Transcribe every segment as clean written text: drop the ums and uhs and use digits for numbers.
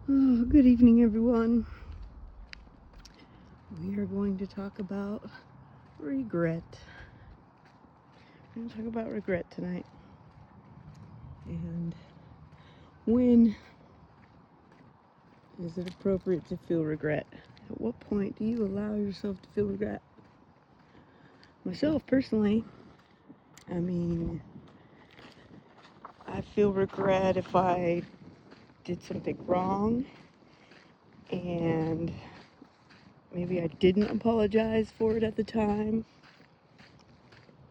Oh, good evening, everyone. We are going to talk about regret. We're going to talk about regret tonight. And when is it appropriate to feel regret? At what point do you allow yourself to feel regret? Myself, personally, I feel regret if I did something wrong and maybe I didn't apologize for it at the time.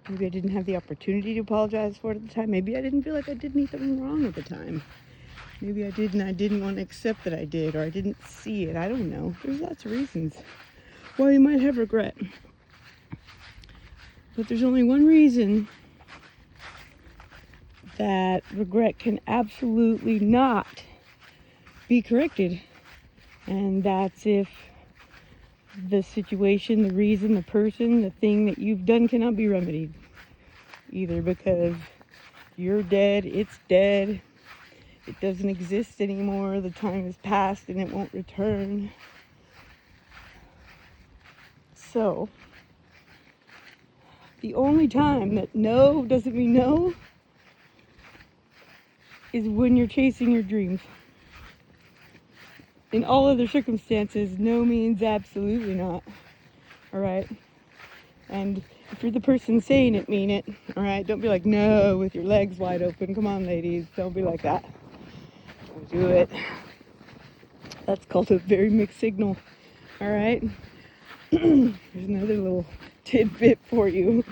Maybe I didn't have the opportunity to apologize for it at the time. Maybe I didn't feel like I did anything wrong at the time. Maybe I did and I didn't want to accept that I did, or I didn't see it. I don't know. There's lots of reasons why you might have regret. But there's only one reason that regret can absolutely not be corrected. And that's if the situation, the reason, the person, the thing that you've done cannot be remedied. Either because you're dead, it's dead, it doesn't exist anymore, the time has passed and it won't return. So, the only time that no doesn't mean no is when you're chasing your dreams. In all other circumstances, no means absolutely not. Alright? And if you're the person saying it, mean it. Alright? Don't be like, no, with your legs wide open. Come on, ladies. Don't be like that. Don't do it. That's called a very mixed signal. Alright? There's another little tidbit for you.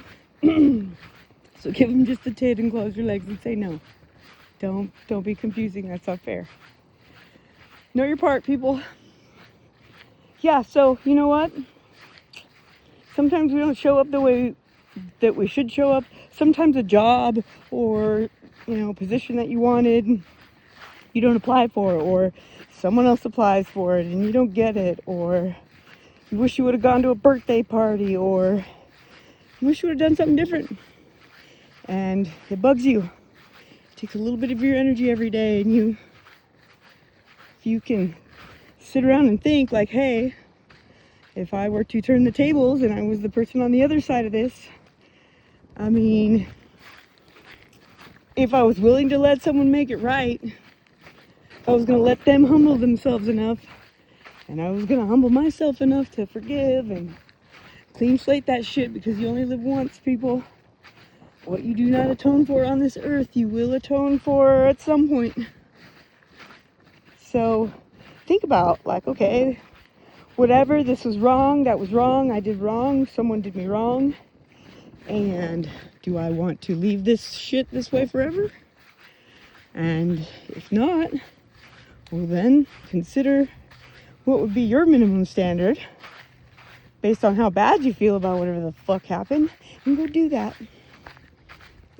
So give them just a tid and close your legs and say no. Don't be confusing. That's not fair. Know your part, people. Yeah, so you know what? Sometimes we don't show up the way that we should show up. Sometimes a job or, position that you wanted, you don't apply for, or someone else applies for it and you don't get it, or you wish you would have gone to a birthday party, or you wish you would have done something different. And it bugs you. It takes a little bit of your energy every day, and if you can sit around and think like, hey, if I were to turn the tables and I was the person on the other side of this, if I was willing to let someone make it right, if I was going to let them humble themselves enough, and I was going to humble myself enough to forgive and clean slate that shit, because you only live once, people. What you do not atone for on this earth, you will atone for at some point. So think about, like, okay, whatever, this was wrong, that was wrong, I did wrong, someone did me wrong, and do I want to leave this shit this way forever? And if not, well then consider what would be your minimum standard based on how bad you feel about whatever the fuck happened, and go do that.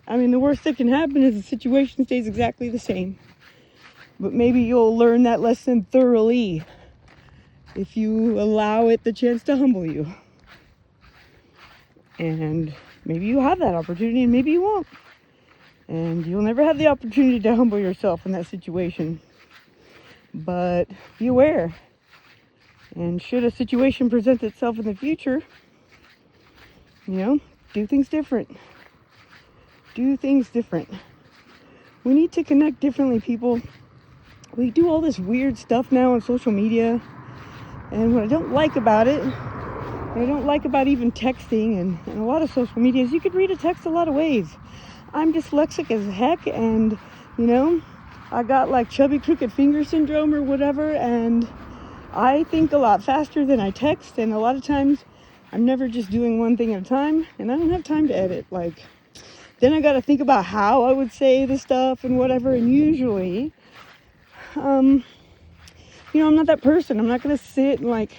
The worst that can happen is the situation stays exactly the same. But maybe you'll learn that lesson thoroughly if you allow it the chance to humble you. And maybe you'll have that opportunity, and maybe you won't. And you'll never have the opportunity to humble yourself in that situation. But be aware. And should a situation present itself in the future, do things different. Do things different. We need to connect differently, people. We do all this weird stuff now on social media. And what I don't like about it, what I don't like about even texting and a lot of social media, is you could read a text a lot of ways. I'm dyslexic as heck, and, I got like chubby crooked finger syndrome or whatever, and I think a lot faster than I text, and a lot of times I'm never just doing one thing at a time, and I don't have time to edit. Then I got to think about how I would say the stuff and whatever, and usually, I'm not that person. I'm not going to sit and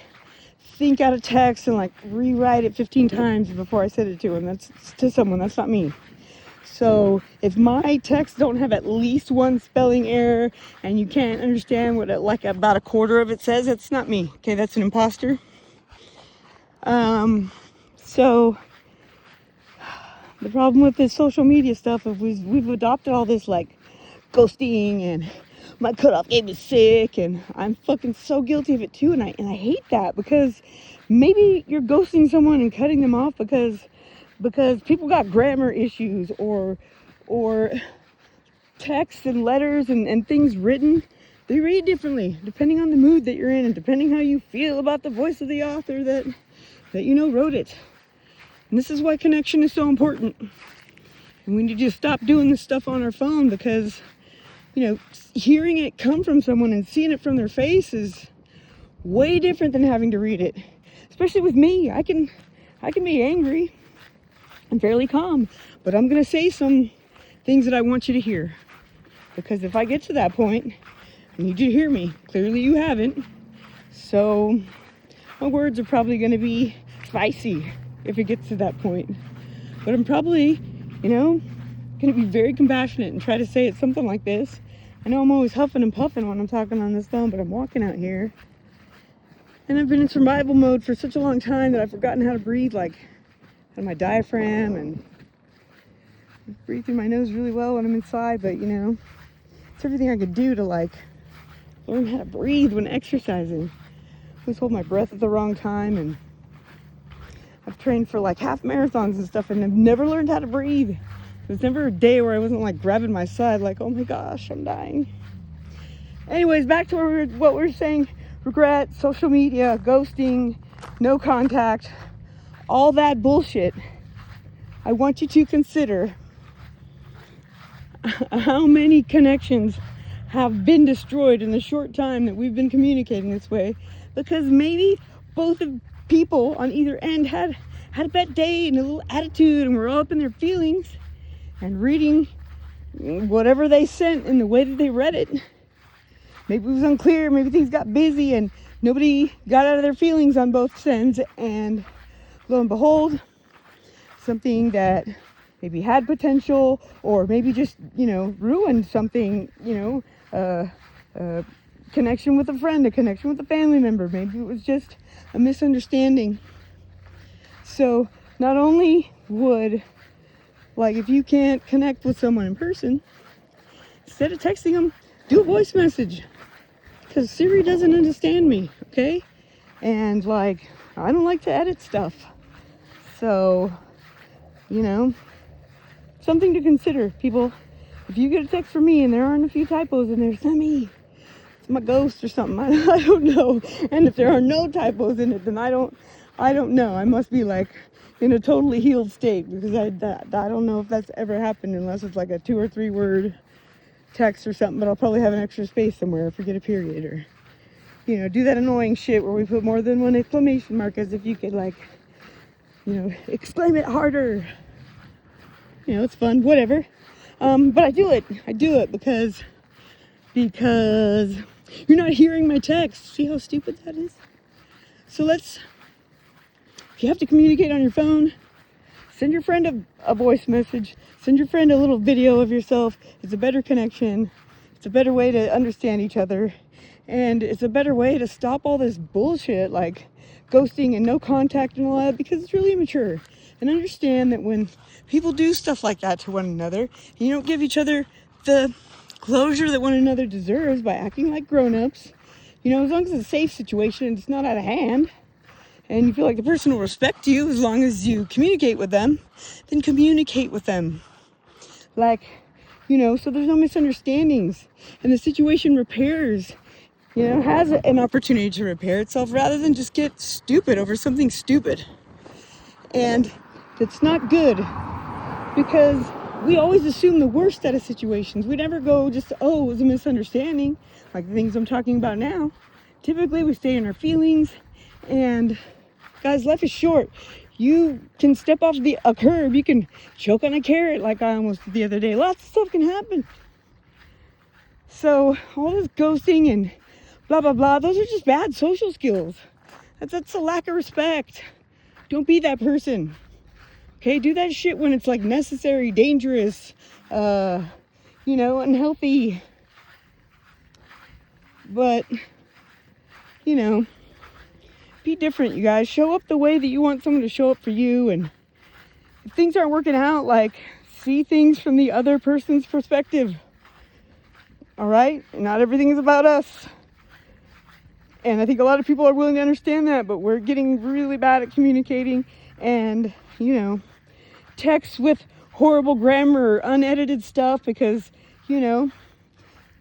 think out a text and rewrite it 15 times before I send it to him. That's to someone. That's not me. So if my texts don't have at least one spelling error and you can't understand what about a quarter of it says, it's not me. Okay, that's an imposter. So the problem with this social media stuff is we've adopted all this ghosting and my cutoff game is sick, and I'm fucking so guilty of it too, and I hate that, because maybe you're ghosting someone and cutting them off because people got grammar issues, or texts and letters and things written, they read differently depending on the mood that you're in, and depending how you feel about the voice of the author that wrote it. And this is why connection is so important. And we need to stop doing this stuff on our phone, because hearing it come from someone and seeing it from their face is way different than having to read it. Especially with me, I can be angry. I'm fairly calm, but I'm gonna say some things that I want you to hear, because if I get to that point, I need you to hear me. Clearly you haven't, so my words are probably gonna be spicy if it gets to that point. But I'm probably, gonna be very compassionate and try to say it something like this. I know I'm always huffing and puffing when I'm talking on this phone, but I'm walking out here, and I've been in survival mode for such a long time that I've forgotten how to breathe, like out of my diaphragm, and I breathe through my nose really well when I'm inside, but it's everything I could do to learn how to breathe when exercising. I always hold my breath at the wrong time, and I've trained for half marathons and stuff, and I've never learned how to breathe. There's never a day where I wasn't grabbing my side oh my gosh, I'm dying. Anyways, back to what we were saying. Regret, social media, ghosting, no contact, all that bullshit. I want you to consider how many connections have been destroyed in the short time that we've been communicating this way, because maybe both of people on either end had a bad day and a little attitude, and we're all up in their feelings and reading whatever they sent in the way that they read it. Maybe it was unclear, maybe things got busy and nobody got out of their feelings on both ends, and lo and behold, something that maybe had potential, or maybe just ruined something, a connection with a friend, a connection with a family member. Maybe it was just a misunderstanding. So not only would, if you can't connect with someone in person, instead of texting them, do a voice message, because Siri doesn't understand me, okay? And I don't like to edit stuff, so something to consider, people. If you get a text from me and there aren't a few typos in there, it's not me, it's my ghost or something. I don't know. And if there are no typos in it, then I don't know. I must be in a totally healed state, because I don't know if that's ever happened, unless it's a 2 or 3 word text or something. But I'll probably have an extra space somewhere, forget a period, or do that annoying shit where we put more than one exclamation mark, as if you could exclaim it harder. It's fun, whatever. But I do it because you're not hearing my text. See how stupid that is? So if you have to communicate on your phone, send your friend a voice message, send your friend a little video of yourself. It's a better connection. It's a better way to understand each other. And it's a better way to stop all this bullshit, ghosting and no contact and all that, because it's really immature. And understand that when people do stuff like that to one another, you don't give each other the closure that one another deserves by acting like grown-ups. As long as it's a safe situation and it's not out of hand, and you feel like the person will respect you as long as you communicate with them, then communicate with them. So there's no misunderstandings, and the situation repairs, has an opportunity to repair itself, rather than just get stupid over something stupid. And it's not good, because we always assume the worst out of situations. We never go just, it was a misunderstanding, like the things I'm talking about now. Typically we stay in our feelings, and guys, life is short. You can step off a curb, you can choke on a carrot like I almost did the other day. Lots of stuff can happen. So all this ghosting and blah blah blah, those are just bad social skills. That's a lack of respect. Don't be that person. Okay, do that shit when it's necessary, dangerous, unhealthy. But be different, you guys. Show up the way that you want someone to show up for you. And if things aren't working out, see things from the other person's perspective. All right? Not everything is about us. And I think a lot of people are willing to understand that, but we're getting really bad at communicating and, you know, text with horrible grammar or unedited stuff because, you know,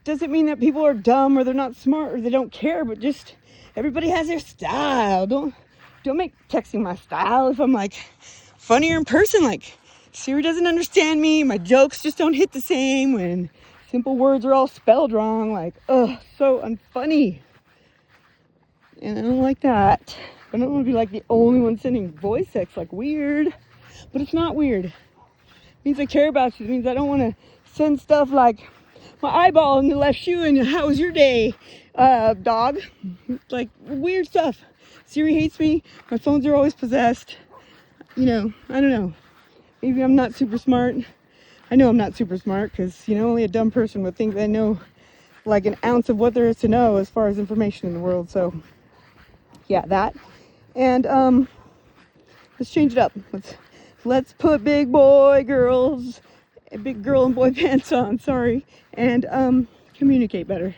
doesn't mean that people are dumb or they're not smart or they don't care, but just everybody has their style. Don't make texting my style if I'm like funnier in person. Like Siri doesn't understand me. My jokes just don't hit the same when simple words are all spelled wrong. Like, ugh, so unfunny. And I don't like that. I don't want to be like the only one sending voice text, like weird. But it's not weird. It means I care about you. It means I don't want to send stuff like my eyeball in the left shoe and how was your day, dog? Like weird stuff. Siri hates me. My phones are always possessed. You know, I don't know. Maybe I'm not super smart. I know I'm not super smart because, you know, only a dumb person would think they know like an ounce of what there is to know as far as information in the world. So, yeah, that. And let's change it up. Let's put big boy girls, big girl and boy pants on. Sorry, and communicate better.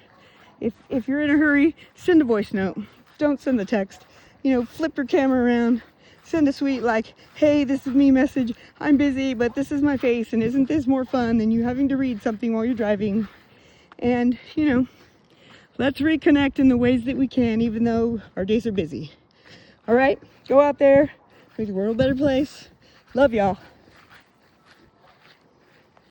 If you're in a hurry, send a voice note. Don't send the text. You know, flip your camera around. Send a sweet like, hey, this is me message. I'm busy, but this is my face, and isn't this more fun than you having to read something while you're driving? And, you know, let's reconnect in the ways that we can, even though our days are busy. All right, go out there, make the world a better place. Love y'all.